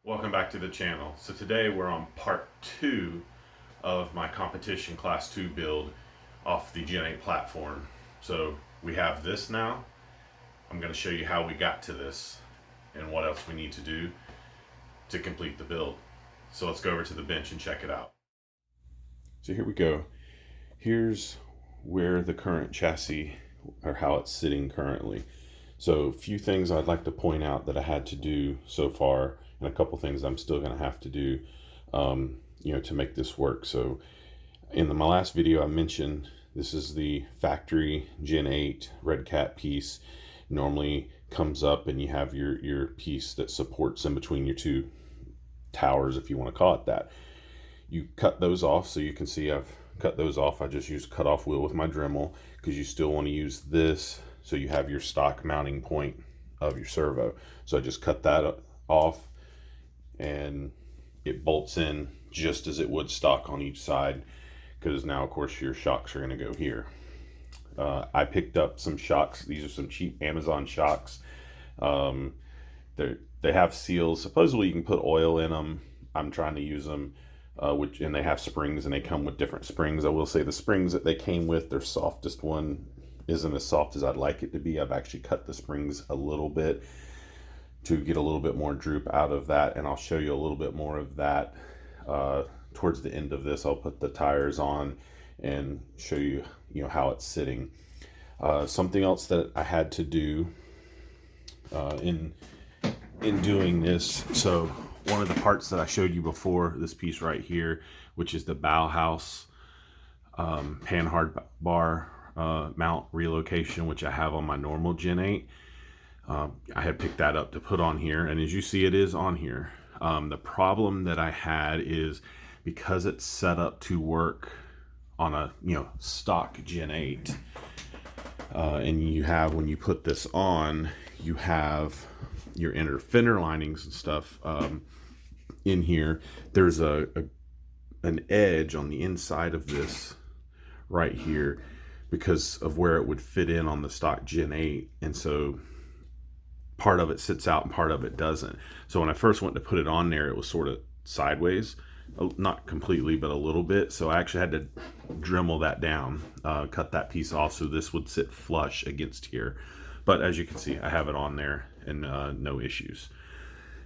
Welcome back to the channel. So today we're on part 2 of my competition class 2 build off the Gen 8 platform. So we have this now. I'm going to show you how we got to this and what else we need to do to complete the build. So let's go over to the bench and check it out. So here we go. Here's where the current chassis, or how it's sitting currently. So a few things I'd like to point out that I had to do so far, and a couple things I'm still going to have to do, to make this work. So in my last video, I mentioned this is the factory Gen 8 Red Cat piece. Normally comes up and you have your piece that supports in between your two towers, if you want to call it that. You cut those off, so you can see I've cut those off. I just used a cutoff wheel with my Dremel, because you still want to use this so you have your stock mounting point of your servo. So I just cut that off, and it bolts in just as it would stock on each side, because now of course your shocks are going to go here. I picked up some shocks. These are some cheap Amazon shocks. They have seals. Supposedly you can put oil in them. I'm trying to use them, and they have springs, and they come with different springs. I will say the springs that they came with, their softest one isn't as soft as I'd like it to be. I've actually cut the springs a little bit to get a little bit more droop out of that, and I'll show you a little bit more of that towards the end of this. I'll put the tires on and show you, how it's sitting. Something else that I had to do in doing this, so one of the parts that I showed you before, this piece right here, which is the bow house panhard bar mount relocation, which I have on my normal Gen 8. I had picked that up to put on here, and as you see, it is on here. The problem that I had is, because it's set up to work on a stock Gen 8, and you have, when you put this on, you have your inner fender linings and stuff in here. There's an edge on the inside of this right here because of where it would fit in on the stock Gen 8, and so part of it sits out and part of it doesn't. So when I first went to put it on there, it was sort of sideways, not completely, but a little bit. So I actually had to Dremel that down, cut that piece off so this would sit flush against here. But as you can see, I have it on there, and no issues.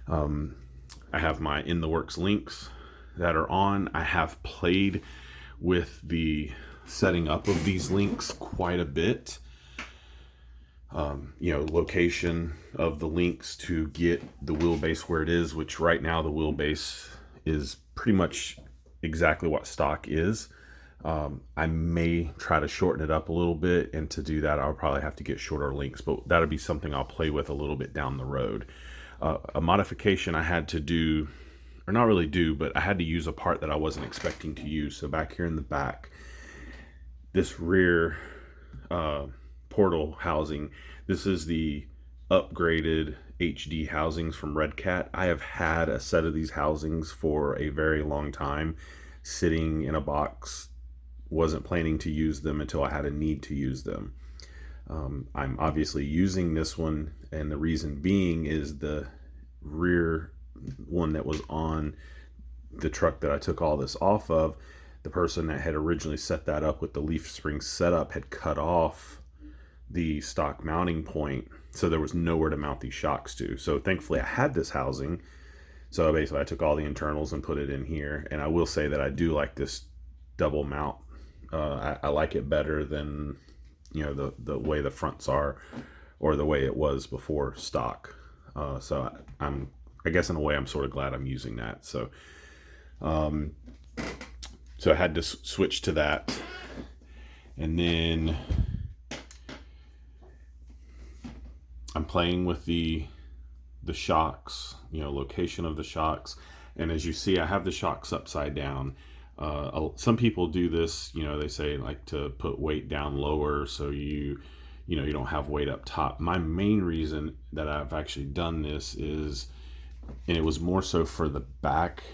I have my in the works links that are on. I have played with the setting up of these links quite a bit. Location of the links to get the wheelbase where it is, which right now the wheelbase is pretty much exactly what stock is. I may try to shorten it up a little bit, and to do that I'll probably have to get shorter links, but that'll be something I'll play with a little bit down the road. A modification I had to do, or not really do, but I had to use a part that I wasn't expecting to use. So back here in the back, this rear portal housing, this is the upgraded HD housings from Red Cat. I have had a set of these housings for a very long time, sitting in a box. Wasn't planning to use them until I had a need to use them. I'm obviously using this one, and the reason being is the rear one that was on the truck that I took all this off of, the person that had originally set that up with the leaf spring setup had cut off the stock mounting point, so there was nowhere to mount these shocks to. So thankfully I had this housing, so basically I took all the internals and put it in here. And I will say that I do like this double mount. I like it better than the way the fronts are, or the way it was before stock. So I guess in a way I'm sort of glad I'm using that. So I had to switch to that, and then I'm playing with the shocks, location of the shocks. And as you see, I have the shocks upside down. Some people do this, they say like to put weight down lower, so you don't have weight up top. My main reason that I've actually done this is, and it was more so for the back,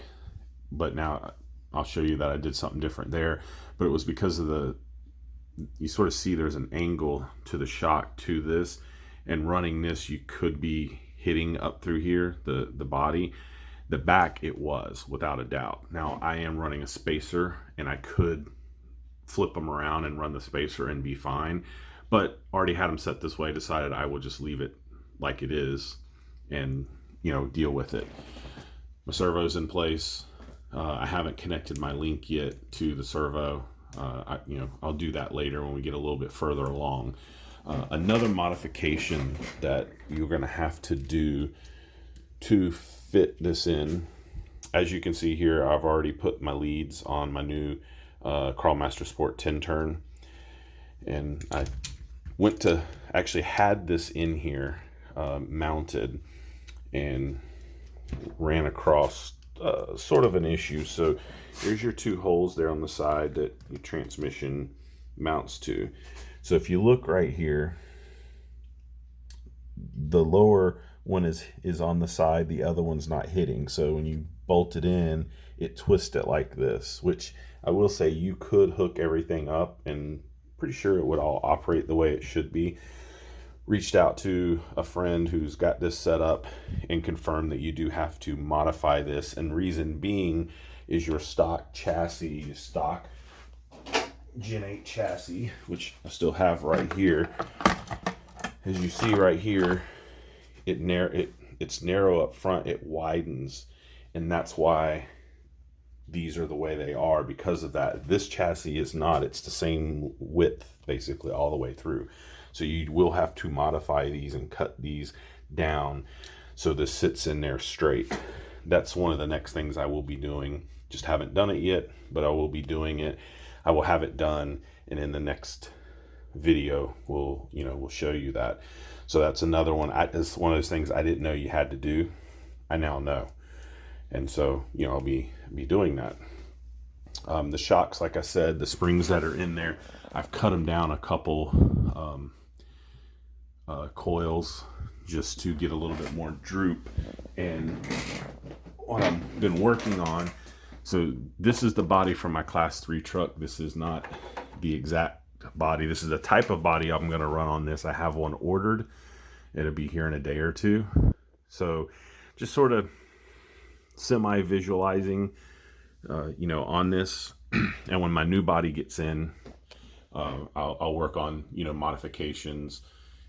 but now I'll show you that I did something different there, but it was because of you sort of see there's an angle to the shock to this, and running this, you could be hitting up through here, the body. The back, it was, without a doubt. Now, I am running a spacer, and I could flip them around and run the spacer and be fine, but already had them set this way, decided I will just leave it like it is and, you know, deal with it. My servo's in place. I haven't connected my link yet to the servo. I'll do that later when we get a little bit further along. Another modification that you're going to have to do to fit this in, as you can see here, I've already put my leads on my new Crawlmaster Sport 10 turn, and I went to actually had this in here mounted and ran across sort of an issue. So here's your two holes there on the side that your transmission mounts to. So if you look right here, the lower one is on the side, the other one's not hitting. So when you bolt it in, it twists it like this, which I will say you could hook everything up and pretty sure it would all operate the way it should be. Reached out to a friend who's got this set up and confirmed that you do have to modify this, and reason being is your stock chassis, stock Gen 8 chassis, which I still have right here. As you see right here, it's narrow up front, it widens, and that's why these are the way they are, because of that. This chassis is not, it's the same width basically all the way through. So you will have to modify these and cut these down so this sits in there straight. That's one of the next things I will be doing. Just haven't done it yet, but I will be doing it. I will have it done, and in the next video we'll show you that. So that's another one. It's one of those things I didn't know you had to do. I now know, and so I'll be doing that. The shocks, like I said, the springs that are in there, I've cut them down a couple coils just to get a little bit more droop. And what I've been working on, so this is the body for my class 3 truck. This is not the exact body. This is the type of body I'm going to run on this. I have one ordered. It'll be here in a day or two. So just sort of semi-visualizing on this. And when my new body gets in, I'll work on modifications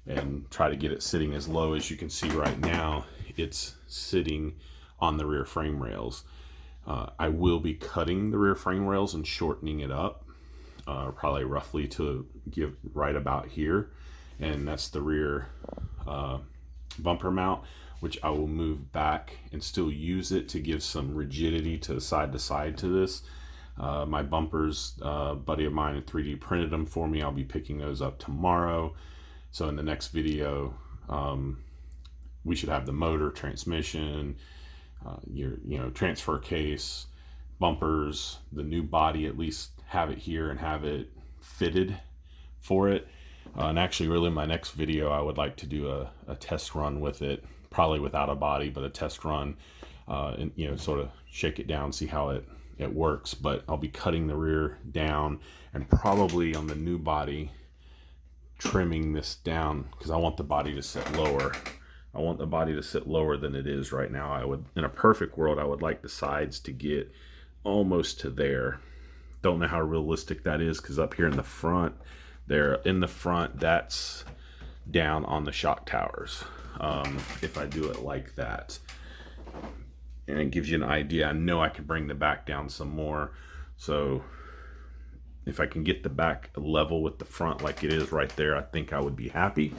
and try to get it sitting as low as you can see right now. It's sitting on the rear frame rails. I will be cutting the rear frame rails and shortening it up, probably roughly to give right about here, and that's the rear bumper mount, which I will move back and still use it to give some rigidity to side to this. My bumpers, buddy of mine 3D printed them for me. I'll be picking those up tomorrow. So in the next video, we should have the motor, transmission, your transfer case, bumpers, the new body, at least have it here and have it fitted for it. And actually, really, my next video, I would like to do a test run with it, probably without a body, but a test run, and sort of shake it down, see how it works. But I'll be cutting the rear down and probably on the new body trimming this down, because I want the body to sit lower. I want the body to sit lower than it is right now. I would, in a perfect world, I would like the sides to get almost to there. Don't know how realistic that is, because up here in the front, that's down on the shock towers. If I do it like that, and it gives you an idea. I know I can bring the back down some more. So if I can get the back level with the front like it is right there, I think I would be happy.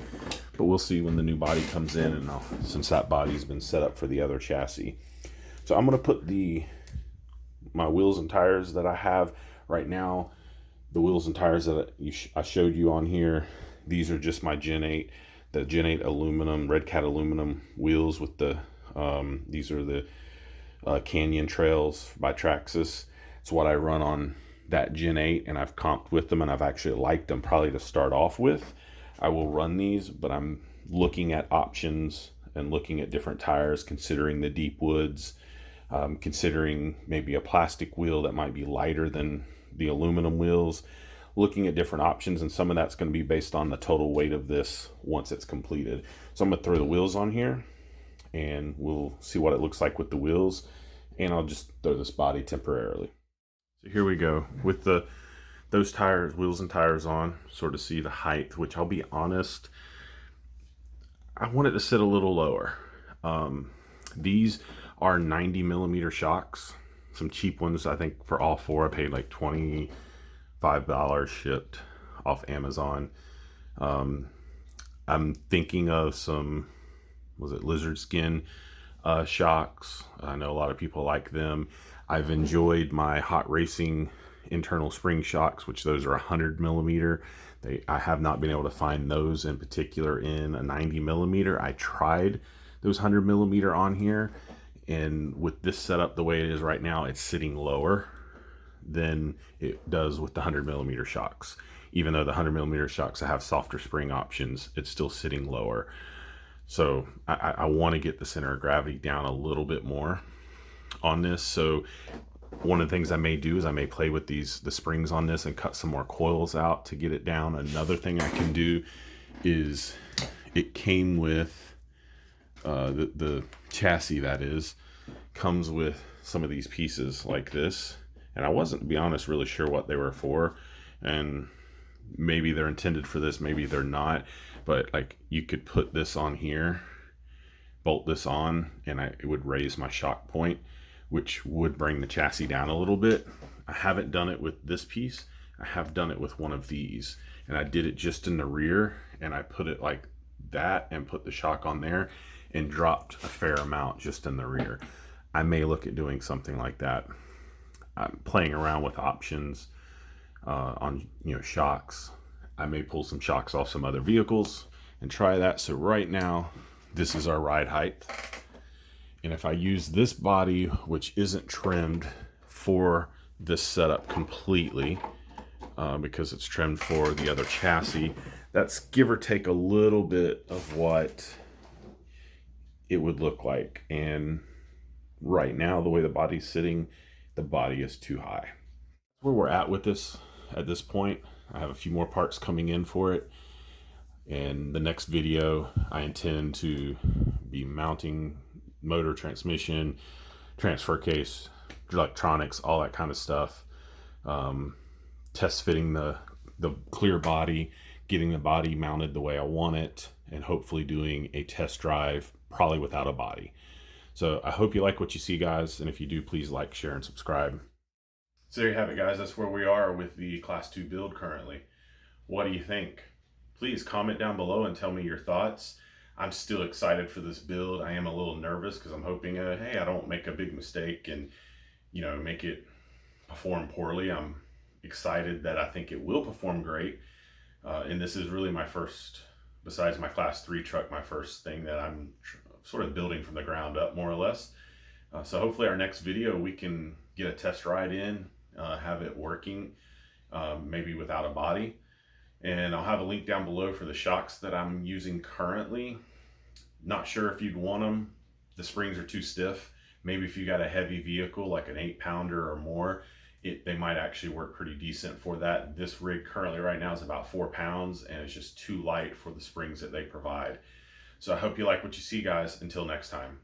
But we'll see when the new body comes in, and since that body's been set up for the other chassis. So I'm going to put my wheels and tires that I have right now. The wheels and tires that I showed you on here, these are just my Gen 8, the Gen 8 aluminum, Red Cat aluminum wheels with the, these are the Canyon Trails by Traxxas. It's what I run on that Gen 8, and I've comped with them, and I've actually liked them probably to start off with. I will run these, but I'm looking at options and looking at different tires, considering the deep woods, considering maybe a plastic wheel that might be lighter than the aluminum wheels, looking at different options, and some of that's going to be based on the total weight of this once it's completed. So I'm going to throw the wheels on here, and we'll see what it looks like with the wheels, and I'll just throw this body temporarily. So here we go with those tires, wheels and tires on, sort of see the height, which I'll be honest, I want it to sit a little lower. These are 90 millimeter shocks, some cheap ones. I think for all four I paid like $25 shipped off Amazon. I'm thinking of some, was it lizard skin shocks. I know a lot of people like them. I've enjoyed my hot racing internal spring shocks, which those are 100 millimeter. I have not been able to find those in particular in a 90 millimeter. I tried those 100 millimeter on here, and with this setup the way it is right now, it's sitting lower than it does with the 100 millimeter shocks. Even though the 100 millimeter shocks have softer spring options, it's still sitting lower. So I want to get the center of gravity down a little bit more on this. So one of the things I may do is I may play with the springs on this and cut some more coils out to get it down. Another thing I can do is, it came with the chassis, that is, comes with some of these pieces like this, and I wasn't, to be honest, really sure what they were for, and maybe they're intended for this, maybe they're not, but like you could put this on here, bolt this on, and it would raise my shock point, which would bring the chassis down a little bit. I haven't done it with this piece. I have done it with one of these, and I did it just in the rear, and I put it like that and put the shock on there and dropped a fair amount just in the rear. I may look at doing something like that. I'm playing around with options on shocks. I may pull some shocks off some other vehicles and try that. So right now, this is our ride height. And if I use this body, which isn't trimmed for this setup completely, because it's trimmed for the other chassis, that's give or take a little bit of what it would look like. And right now, the way the body's sitting, the body is too high. Where we're at with this at this point, I have a few more parts coming in for it. And the next video, I intend to be mounting motor, transmission, transfer case, electronics, all that kind of stuff. Test fitting the clear body, getting the body mounted the way I want it, and hopefully doing a test drive, probably without a body. So I hope you like what you see, guys, and if you do, please like, share, and subscribe. So there you have it, guys. That's where we are with the Class 2 build currently. What do you think? Please comment down below and tell me your thoughts. I'm still excited for this build. I am a little nervous because I'm hoping, hey, I don't make a big mistake and, make it perform poorly. I'm excited that I think it will perform great. And this is really my first, besides my Class 3 truck, my first thing that I'm sort of building from the ground up, more or less. So hopefully our next video, we can get a test ride in, have it working, maybe without a body. And I'll have a link down below for the shocks that I'm using currently. Not sure if you'd want them. The springs are too stiff. Maybe if you got a heavy vehicle, like an 8-pounder or more, they might actually work pretty decent for that. This rig currently right now is about 4 pounds, and it's just too light for the springs that they provide. So I hope you like what you see, guys. Until next time.